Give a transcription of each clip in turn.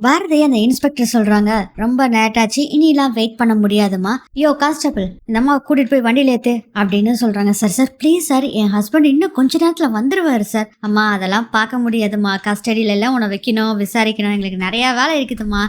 பாரதி அந்த இன்ஸ்பெக்டர் சொல்றாங்க, ரொம்ப லேட்டாச்சு, இனிலாம் வெயிட் பண்ண முடியாதுமா. யோ கான்ஸ்டபிள், இந்த அம்மா கூட்டிட்டு போய் வண்டியில ஏத்து அப்படின்னு சொல்றாங்க. Sir sir please sir, N husband இன்னும் கொஞ்ச நேரத்துல வந்துருவாரு சார். அம்மா அதெல்லாம் பார்க்க முடியாதுமா, கஸ்டடியில எல்லாம் உன்னை வைக்கணும், விசாரிக்கணும், எங்களுக்கு நிறைய வேலை இருக்குதுமா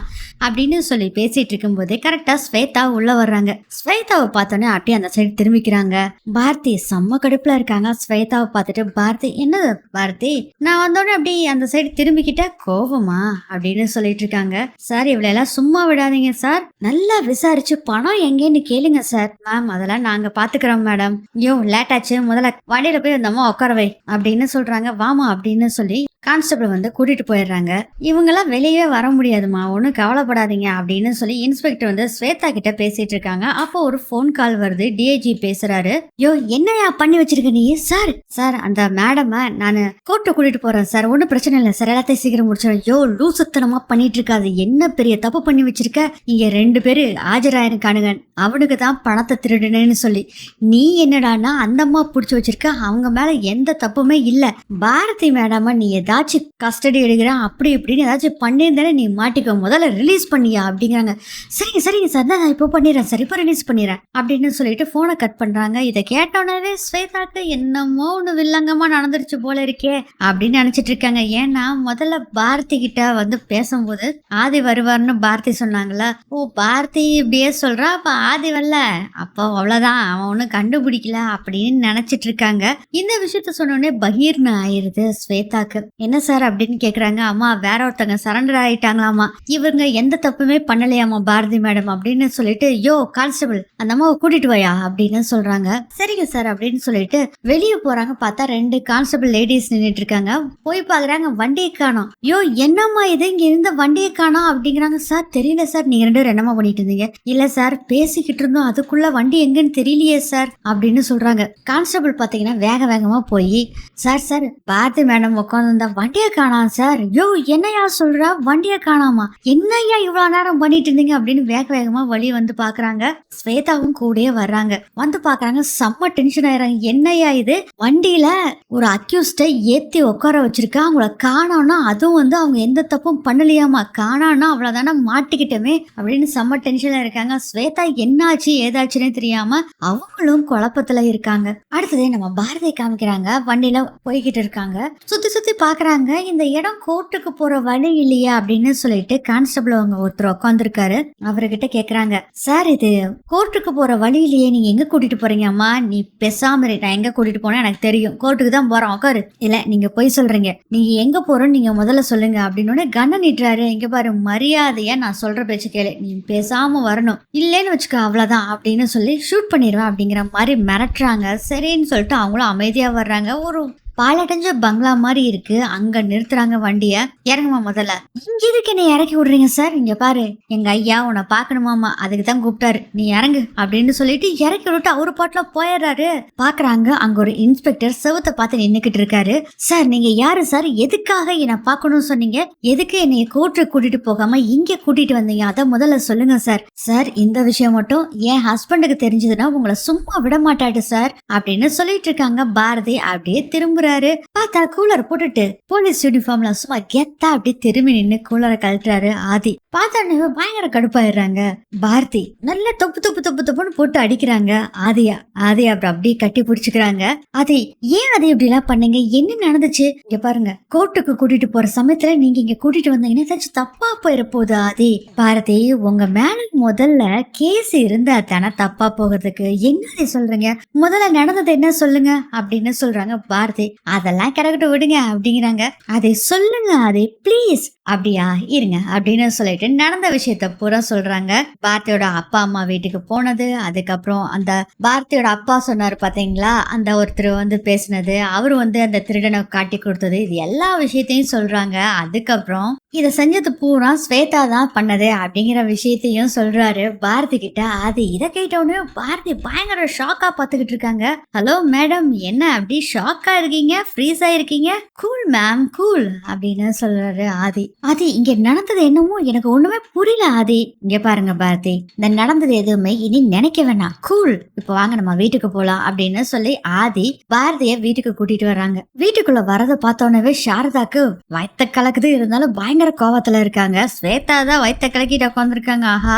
அப்படின்னு சொல்லி பேசிட்டு இருக்கும் போதே கரெக்டா ஸ்வேதா உள்ள வர்றாங்க. ஸ்வேதாவை பார்த்தோன்னே அப்படியே அந்த சைடு திரும்பிக்கிறாங்க. பாரதி செம்ம கடுப்புல இருக்காங்க. ஸ்வேதாவை பார்த்துட்டு பாரதி, என்னது பாரதி, நான் வந்தோடனே அப்படி அந்த சைடு திரும்பிக்கிட்ட கோவமா அப்படின்னு சொல்லிட்டு இருக்காங்க. சார் இவ்வளெல்லாம் சும்மா விடாதீங்க சார், நல்லா விசாரிச்சு பணம் எங்கேன்னு கேளுங்க சார். மேம் அதெல்லாம் நாங்க பாத்துக்கிறோம் மேடம். ஐயோ லேட் ஆச்சு, முதல்ல வண்டியில போய் வந்தோமா உட்காரவை அப்படின்னு சொல்றாங்க. வாமா அப்படின்னு சொல்லி கான்ஸ்டபிள் வந்து கூட்டிட்டு போயிடுறாங்க. இவங்கெல்லாம் வெளியே வர முடியாதுமா, ஒன்றும் கவலைப்படாதீங்க அப்படின்னு சொல்லி இன்ஸ்பெக்டர் வந்து ஸ்வேதா கிட்ட பேசிட்டு இருக்காங்க. அப்போ ஒரு போன் கால் வருது. டிஐஜி பேசுறாரு. யோ என்னையா பண்ணி வச்சிருக்க நீ? சார் சார் அந்த மேடம நான் கோர்ட்டு கூட்டிட்டு போறேன் சார், ஒன்றும் பிரச்சனை இல்லை சார், எல்லாத்தையும் சீக்கிரம் முடிச்சிடும். யோ லூசுத்தனமா பண்ணிட்டு இருக்காது, என்ன பெரிய தப்பு பண்ணி வச்சிருக்க, இங்க 2 பேரு ஆஜராயிருக்கானுங்க, அவனுக்கு தான் பணத்தை திருடுனேன்னு சொல்லி. நீ என்னடானா அந்த அம்மா பிடிச்சி வச்சிருக்க, அவங்க மேல எந்த தப்புமே இல்ல. பாரதி மேடம நீ ஏதாச்சும் கஸ்டடி எடுக்கிறேன் அப்படி இப்படின்னு ஏதாச்சும் பண்ணியிருந்தானே நீ மாட்டிக்கோ, முதல்ல ரிலீஸ் பண்ணியா அப்படிங்கிறாங்க. சரிங்க சரிங்க சார், நான் இப்போ பண்ணிடுறேன் சார், இப்போ ரிலீஸ் பண்ணிடுறேன் அப்படின்னு சொல்லிட்டு போனை கட் பண்றாங்க. இதை கேட்டோன்னே ஸ்வேதாக்கு என்னமோ ஒன்று வில்லங்கமா நடந்துருச்சு போல இருக்கே அப்படின்னு நினைச்சிட்டு இருக்காங்க. ஏன்னா முதல்ல பாரதி கிட்ட வந்து பேசும்போது ஆதி வருவார்னு பாரதி சொன்னாங்களா. ஓ பாரதி இப்படியே சொல்றா, அப்ப ஆதி வரல, அப்போ அவ்வளவுதான், அவன் ஒன்னும் கண்டுபிடிக்கல அப்படின்னு நினைச்சிட்டு இருக்காங்க. இந்த விஷயத்த சொன்னோடனே பகீர்னு ஆயிருது ஸ்வேதாக்கு. என்ன சார் அப்படின்னு கேக்குறாங்க. அம்மா வேற ஒருத்தங்க சரண்டர் ஆயிட்டாங்களாமா, இவங்க எந்த தப்புமே பண்ணலையாமா பாரதி மேடம் அப்படின்னு சொல்லிட்டு, யோ கான்ஸ்டபிள் அந்த அம்மாவை கூட்டிட்டு வாயா அப்படின்னு சொல்றாங்க. சரிங்க சார் அப்படின்னு சொல்லிட்டு வெளியே போறாங்க. பார்த்தா 2 கான்ஸ்டபிள் லேடிஸ் நின்றுட்டு இருக்காங்க. போய் பாக்குறாங்க, வண்டியை காணோம். யோ என்னம்மா இது, இங்க இருந்த வண்டியை காணோம் அப்படிங்கிறாங்க. சார் தெரியல சார், நீங்க 2 பேரும் என்னமா பண்ணிட்டு இருந்தீங்க? இல்ல சார் பேசிக்கிட்டு இருந்தோம், அதுக்குள்ள வண்டி எங்கன்னு தெரியலையே சார் அப்படின்னு சொல்றாங்க. கான்ஸ்டபிள் பாத்தீங்கன்னா வேக வேகமா போய், சார் சார் பாரதி மேடம் உட்காந்து வண்டியை காணாம் சார். யோ என்னையா சொல்றா, வண்டியை காணாமா, என்னையா இவ்வளவு நேரம் பண்ணிட்டு இருந்தீங்க அப்படின்னு வேக வேகமா வழி வந்து பாக்குறாங்க. ஸ்வேதாவும் கூடயே வர்றாங்க. வந்து பாக்குறாங்க, செம்ம டென்ஷன் ஆயிடுறாங்க. என்னையா இது, வண்டியில ஒரு அக்யூஸ்ட ஏத்தி உட்கார வச்சிருக்கா, அவங்கள காணோம்னா அதுவும் வந்து அவங்க எந்த தப்பும் பண்ணலையாமா, காணோம்னா அவ்வளவுதானே மாட்டிக்கிட்டோமே அப்படின்னு செம்ம டென்ஷன்ல இருக்காங்க. ஸ்வேதா என்னாச்சு ஏதாச்சுன்னே தெரியாம அவங்களும் குழப்பத்துல இருக்காங்க. அடுத்ததே நம்ம பாரதியை காமிக்கிறாங்க. வண்டியில போய்கிட்டு இருக்காங்க. சுத்தி சுத்தி பாக்குறாங்க. இந்த இடம் கோர்ட்டுக்கு போற வழி இல்லையா அப்படின்னு சொல்லிட்டு கான்ஸ்டபிள் அவங்க ஒருத்தர் உட்காந்துருக்காரு. அவர்கிட்ட கேக்குறாங்க, சார் இது கோர்ட்டுக்கு போற வழி இல்லையே, நீங்க எங்க கூட்டிட்டு போறீங்க? அம்மா நீ பேசாம இரு, நான் எங்க கூட்டிட்டு போனா எனக்கு தெரியும், கோர்ட்டுக்கு தான் போறோம் உட்காரு. இல்ல நீங்க போய் சொல்றீங்க, நீங்க எங்க போறோம்னு நீங்க முதல்ல சொல்லுங்க அப்படின்னு கண்ண நீட்டுறாரு. இங்க பாரு, மரியாதையா நான் சொல்ற பேச்சு கேளு, நீ பேசாம வரணும், இல்லேன்னு வச்சுக்க அவ்வளவுதான் அப்படின்னு சொல்லி ஷூட் பண்ணிடுவேன் அப்படிங்கிற மாதிரி மிரட்டுறாங்க. சரின்னு சொல்லிட்டு அவங்களும் அமைதியா வர்றாங்க. ஒரு பாலடைஞ்ச பங்களா மாதிரி இருக்கு, அங்க நிறுத்துறாங்க வண்டிய. இறங்குமா முதல்ல. இங்க இதுக்கு என்ன இறக்கி விடுறீங்க சார்? இங்க பாரு, எங்க ஐயா உன்னை பாக்கணுமாமா, அதுக்கு தான் கூப்பிட்டாரு, நீ இறங்கு அப்படின்னு சொல்லிட்டு இறக்கி விட்டு அவரு பாட்டுல போயிடுறாரு. பாக்குறாங்க, அங்க ஒரு இன்ஸ்பெக்டர் செவத்தை பார்த்து நின்னுக்கிட்டு இருக்காரு. சார் நீங்க யாரு சார், எதுக்காக என்ன பாக்கணும்னு சொன்னீங்க, எதுக்கு என்னைய கோர்ட்டுக்கு கூட்டிட்டு போகாம இங்க கூட்டிட்டு வந்தீங்க, அத முதல்ல சொல்லுங்க சார். சார் இந்த விஷயம் மட்டும் என் ஹஸ்பண்டுக்கு தெரிஞ்சதுன்னா உங்களை சும்மா விட மாட்டாரு சார் அப்படின்னு சொல்லிட்டு இருக்காங்க. பாரதி அப்படியே திரும்ப பார்த்தா கூலர் போட்டுட்டு போலீஸ் யூனிஃபார்ம்ல சும்மா கெத்தா அப்படி திரும்பி நின்று கூலரை கழட்டுறாரு ஆதி. பார்த்தா பயங்கர கடுப்பாயிடுறாங்க. பாரதி நல்ல தொப்பு தொப்பு தொப்பு தொப்புன்னு போட்டு அடிக்கிறாங்க ஆதியா. அப்புறம் அப்படியே கட்டி பிடிச்சுக்கிறாங்க. ஆதி ஏன் அதை இப்படி எல்லாம் பண்ணீங்க, என்ன நடந்துச்சு? இங்க பாருங்க, கோர்ட்டுக்கு கூட்டிட்டு போற சமயத்துல நீங்க இங்க கூட்டிட்டு வந்தீங்கன்னா ஏதாச்சும் தப்பா போயிட போகுது ஆதி. பாரதி உங்க மேல முதல்ல கேஸ் இருந்தா தானே தப்பா போகிறதுக்கு, என்ன சொல்றீங்க, முதல்ல நடந்தது என்ன சொல்லுங்க அப்படின்னு சொல்றாங்க. பாரதி அதெல்லாம் கிடக்கட்டு விடுங்க அப்படிங்கிறாங்க. அதை சொல்லுங்க அதை ப்ளீஸ். அப்படியா இருங்க அப்படின்னு சொல்லிட்டு நடந்த விஷயத்த பூரா சொல்றாங்க. பாரதியோட அப்பா அம்மா வீட்டுக்கு போனது, அதுக்கப்புறம் அந்த பாரதியோட அப்பா சொன்னாரு பாத்தீங்களா, அந்த ஒருத்தர் வந்து பேசினது, அவரு வந்து அந்த திருடனை காட்டி கொடுத்தது, இது எல்லா விஷயத்தையும் சொல்றாங்க. அதுக்கப்புறம் இத செஞ்சது பூரா ஸ்வேதா தான் பண்ணது அப்படிங்கிற விஷயத்தையும் சொல்றாரு பாரதி கிட்ட. அது இதை கேட்டோடனே பாரதி பயங்கர ஷாக்கா பாத்துக்கிட்டு இருக்காங்க. ஹலோ மேடம், என்ன அப்படி ஷாக்கா இருக்கீங்க, ஃப்ரீஸ் ஆயிருக்கீங்க? கூல் மேம் கூல் அப்படின்னு சொல்றாரு ஆதி. ஆதி இங்க நடந்தது என்னமோ எனக்கு ஒண்ணுமே புரியல ஆதி. இங்க பாருங்க பாரதி, இந்த நடந்தது எதுவுமே இனி நினைக்க வேணாம், கூல், இப்ப வாங்க நம்ம வீட்டுக்கு போலாம் அப்படின்னு சொல்லி ஆதி பாரதிய வீட்டுக்கு கூட்டிட்டு வர்றாங்க. வீட்டுக்குள்ள வரத பார்த்தோன்னே சாரதாக்கு வயத்த கலக்குது, இருந்தாலும் பயங்கர பயங்கர கோவத்துல இருக்காங்க. ஸ்வேதா தான் வயித்த கலக்கிட்டு உட்காந்துருக்காங்க. ஆஹா,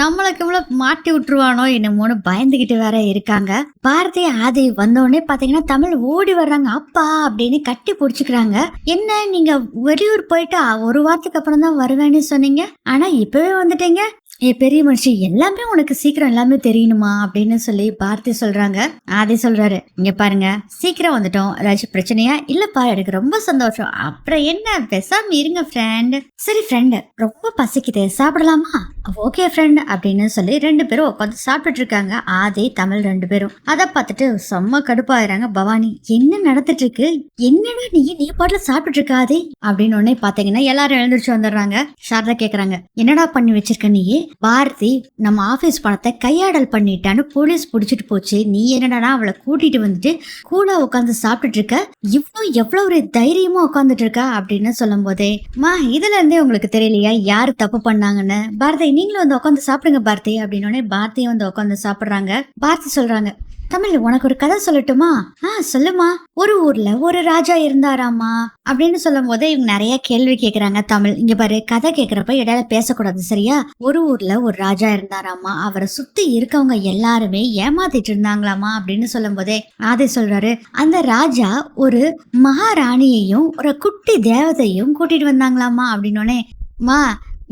நம்மளுக்கு இவ்வளவு மாட்டி விட்டுருவானோ என்னமோன்னு பயந்துகிட்டு வேற இருக்காங்க. பாரதி ஆதி வந்தோடனே பாத்தீங்கன்னா தமிழ் ஓடி வர்றாங்க. அப்பா அப்படின்னு கட்டி பிடிச்சிக்கிறாங்க. என்ன நீங்க வெளியூர் போயிட்டு ஒரு வாரத்துக்கு அப்புறம் தான் வருவேன்னு சொன்னீங்க, ஆனா இப்பவே வந்துட்டீங்க, பெரிய மனுஷி எல்லாமே உனக்கு சீக்கிரம் எல்லாமே தெரியணுமா அப்படின்னு சொல்லி பாரதி சொல்றாங்க. ஆதி சொல்றாரு, இங்க பாருங்க சீக்கிரம் வந்துட்டோம், ஏதாச்சும் பிரச்சனையா? இல்லப்பா எனக்கு ரொம்ப சந்தோஷம். அப்புறம் என்ன, பேசாம இருங்க ஃப்ரெண்ட். சரி ஃப்ரெண்ட், ரொம்ப பசிக்குது, சாப்பிடலாமா? ஓகே ஃப்ரெண்ட் அப்படின்னு சொல்லி 2 பேரும் உட்காந்து சாப்பிட்டுட்டு இருக்காங்க. ஆதி தமிழ் 2 பேரும். அதை பார்த்துட்டு செம்ம கடுப்பாயிராங்க பவானி. என்ன நடந்துட்டு இருக்கு, என்னடா நீ பாட்டுல சாப்பிட்டுட்டு இருக்க ஆதி அப்படின்னு உடனே பாத்தீங்கன்னா எல்லாரும் எழுந்திரிச்சு வந்துடுறாங்க. சாரதா கேக்குறாங்க, என்னடா பண்ணி வச்சிருக்க நீ? பாரதி நம்ம ஆபீஸ் பணத்தை கையாடல் பண்ணிட்டான்னு போலீஸ் புடிச்சிட்டு போச்சு, நீ என்னடா அவளை கூட்டிட்டு வந்துட்டு கூட உட்காந்து சாப்பிட்டுட்டு இருக்க, எவ்வளவு ஒரு தைரியமா உட்காந்துட்டு இருக்கா அப்படின்னு சொல்லும் போதே, மா இதுல இருந்தே உங்களுக்கு தெரியலையா யாரு தப்பு பண்ணாங்கன்னு? பாரதி நீங்களும் வந்து உட்காந்து சாப்பிடுங்க பாரதி அப்படின்னு பாரதியும் வந்து உட்காந்து சாப்பிடுறாங்க. பாரதி சொல்றாங்க, தமிழ் உனக்கு ஒரு கதை சொல்லட்டுமா? சொல்லுமா. ஒரு ஊர்ல ஒரு ராஜா இருந்தாராமா அப்படின்னு சொல்லும் போதே இவங்க நிறைய கேள்வி கேக்குறாங்க. தமிழ் இங்க பாரு, கதை கேக்குறப்ப இடையில பேசக்கூடாது சரியா? ஒரு ஊர்ல ஒரு ராஜா இருந்தாராமா, அவரை சுத்தி இருக்கவங்க எல்லாருமே ஏமாத்திட்டு இருந்தாங்களாமா அப்படின்னு சொல்லும் போதே ஆதி சொல்றாரு, அந்த ராஜா ஒரு மகாராணியையும் ஒரு குட்டி தேவதையும் கூட்டிட்டு வந்தாங்களாமா அப்படின்னோடனே, மா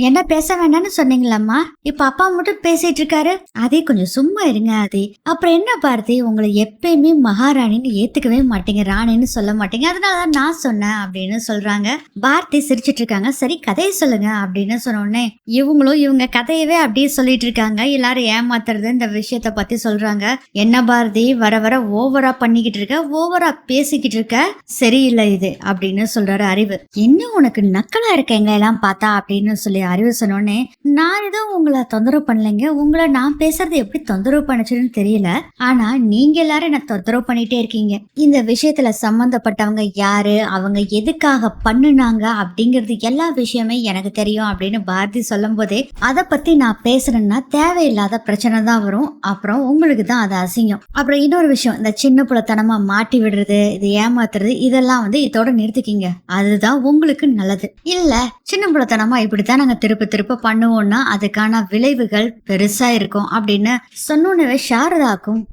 என்ன பேச வேண்டாம்னு சொன்னீங்களாம்மா, இப்ப அப்பா மட்டும் பேசிட்டு இருக்காரு. அதே கொஞ்சம் சும்மா இருங்க ஆதி. அப்புறம் என்ன பாரதி, உங்களை எப்பயுமே மகாராணின்னு ஏத்துக்கவே மாட்டீங்க, ராணின்னு சொல்ல மாட்டீங்க, அதனாலதான் நான் சொன்னேன் அப்படின்னு சொல்றாங்க. பாரதி சிரிச்சிட்டு இருக்காங்க. சரி கதையை சொல்லுங்க அப்படின்னு சொன்ன உடனே இவங்களும் இவங்க கதையவே அப்படியே சொல்லிட்டு இருக்காங்க. எல்லாரும் ஏமாத்துறது இந்த விஷயத்த பத்தி சொல்றாங்க. என்ன பாரதி வர வர ஓவரா பண்ணிக்கிட்டு இருக்க, ஓவரா பேசிக்கிட்டு இருக்க, சரியில்லை இது அப்படின்னு சொல்றாரு அறிவு. என்ன உனக்கு நக்கலா இருக்க எங்க எல்லாம் பார்த்தா அப்படின்னு சொல்லி அறிவு சொன்னோடனே, நான் ஏதோ உங்களை தொந்தரவு பண்ணலைங்க, உங்களை நான் பேசுறது எப்படி தொந்தரவு பண்ணுச்சுன்னு தெரியல, ஆனா நீங்க எல்லாரும் என்ன தொந்தரவு பண்ணிட்டே இருக்கீங்க. இந்த விஷயத்துல சம்பந்தப்பட்டவங்க யாரு, அவங்க எதுக்காக பண்ணுனாங்க அப்படிங்கிறது எல்லா விஷயமே எனக்கு தெரியும் அப்படின்னு பாரதி சொல்லும் போதே, அதை பத்தி நான் பேசுறேன்னா தேவையில்லாத பிரச்சனை தான் வரும், அப்புறம் உங்களுக்கு தான் அது அசிங்கம். அப்புறம் இன்னொரு விஷயம், இந்த சின்ன புலத்தனமா மாட்டி விடுறது, இது ஏமாத்துறது, இதெல்லாம் வந்து இதோட நிறுத்திக்கிங்க, அதுதான் உங்களுக்கு நல்லது. இல்ல சின்ன புலத்தனமா இப்படித்தான் நாங்க திருப்ப பண்ணுவோம்னா அதுக்கான விளைவுகள் பெருசா இருக்கும் அப்படின்னு சொன்னோன்னே சாரதாக்கும்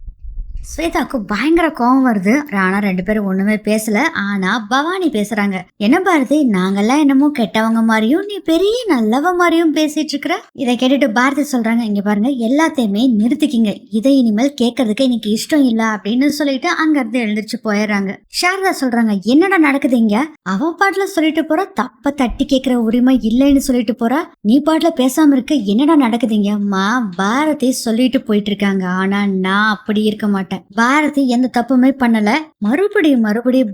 ஸ்வேதாக்கும் பயங்கர கோவம் வருது. ஆனா 2 பேரும் ஒண்ணுமே பேசல. ஆனா பவானி பேசுறாங்க, என்ன பாரதி நாங்கெல்லாம் என்னமோ கெட்டவங்க மாதிரியும் நீ பெரிய நல்லவ மாதிரியும் பேசிட்டு இருக்கிற. இதை கேட்டுட்டு பாரதி சொல்றாங்க, இங்க பாருங்க எல்லாத்தையுமே நிறுத்திக்கிங்க, இதை இனிமேல் கேட்கறதுக்கு எனக்கு இஷ்டம் இல்ல அப்படின்னு சொல்லிட்டு அங்க இருந்து எழுந்திரிச்சு போயிடுறாங்க. சாரதா சொல்றாங்க, என்னடா நடக்குது இங்க? அவ பாட்டுல சொல்லிட்டு போற, தப்ப தட்டி கேட்கிற உரிமை இல்லைன்னு சொல்லிட்டு போற, நீ பாட்டுல பேசாம இருக்க, என்னடா நடக்குதுங்க? மா பாரதி சொல்லிட்டு போயிட்டு இருக்காங்க, ஆனா நான் அப்படி இருக்க மாட்டேன். பாரதி எந்த தப்புமே பண்ணல, மறுபடியும்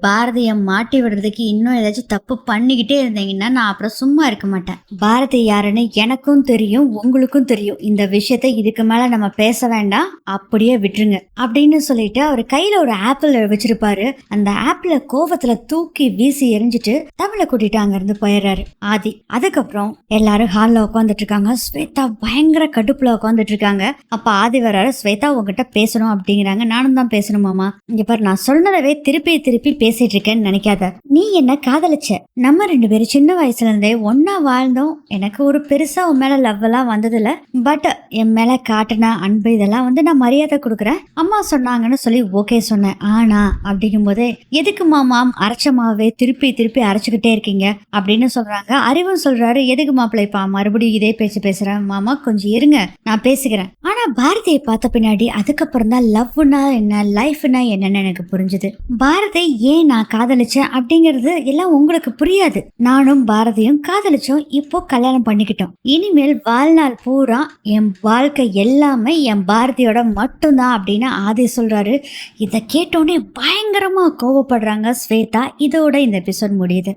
பாரதிய மாட்டி விடுறதுக்கு இன்னும் ஏதாச்சும் தப்பு பண்ணிக்கிட்டே இருந்தீங்கன்னா நான் அப்புறம் சும்மா இருக்க மாட்டேன். பாரதி யாருன்னு எனக்கும் தெரியும், உங்களுக்கும் தெரியும், இந்த விஷயத்த இதுக்கு மேல நம்ம பேச வேண்டாம், அப்படியே விட்டுருங்க அப்படின்னு சொல்லிட்டு அவர் கையில ஒரு ஆப்பிள் வச்சிருப்பாரு. அந்த ஆப்பிள கோவத்துல தூக்கி வீசி எரிஞ்சிட்டு தமிழை கூட்டிட்டு அங்க இருந்து போயிடுறாரு ஆதி. அதுக்கப்புறம் எல்லாரும் ஹால்ல உட்காந்துட்டு இருக்காங்க. ஸ்வேதா பயங்கர கடுப்புல உட்காந்துட்டு இருக்காங்க. அப்ப ஆதி வர்றாரு, ஸ்வேதா உங்ககிட்ட பேசணும் அப்படிங்கிறாங்க. நானும் தான் பேசணுமாமா? இங்க பாரு, நான் சொன்னதவே திருப்பி பேசிட்டு இருக்கேன்னு நினைக்காத. நீ என்ன காதலிச்ச, நம்ம 2 பேரும் சின்ன வயசுல இருந்தே ஒன்னா வாழ்ந்தோம், எனக்கு ஒரு பெருசா உன் மேல லவ் எல்லாம் வந்தது இல்ல, பட் என் மேல காட்டின அன்பு இதெல்லாம் வந்து நான் மரியாதை கொடுக்குறேன், அம்மா சொன்னாங்கன்னு சொல்லி ஓகே சொன்னேன். ஆனா அப்படிங்கும் போதே எதுக்கு மாமா அரைச்ச மாவே திருப்பி அரைச்சுக்கிட்டே இருக்கீங்க அப்படின்னு சொல்றாங்க. அறிவும் சொல்றாரு, எதுக்கு மாப்பிள்ளைப்பா மறுபடியும் இதே பேசுறேன் மாமா, கொஞ்சம் இருங்க நான் பேசுகிறேன். ஆனா பாரதியை பார்த்த பின்னாடி அதுக்கப்புறம் தான் லவ்னா என்ன, லைஃப்னா என்னன்னு எனக்கு புரிஞ்சுது. பாரதி ஏன் நான் காதலிச்சேன் அப்படிங்கிறது எல்லாம் உங்களுக்கு புரியாது. நானும் பாரதியும் காதலிச்சோம், இப்போ கல்யாணம் பண்ணிக்கிட்டோம், இனிமேல் வாழ்நாள் பூரா என் வாழ்க்கை எல்லாமே என் பாரதியோட மட்டும்தான் அப்படின்னு ஆதி சொல்றாரு. இதை கேட்டோன்னே பயங்கரமா கோவப்படுறாங்க ஸ்வேதா. இதோட இந்த எபிசோட் முடியுது.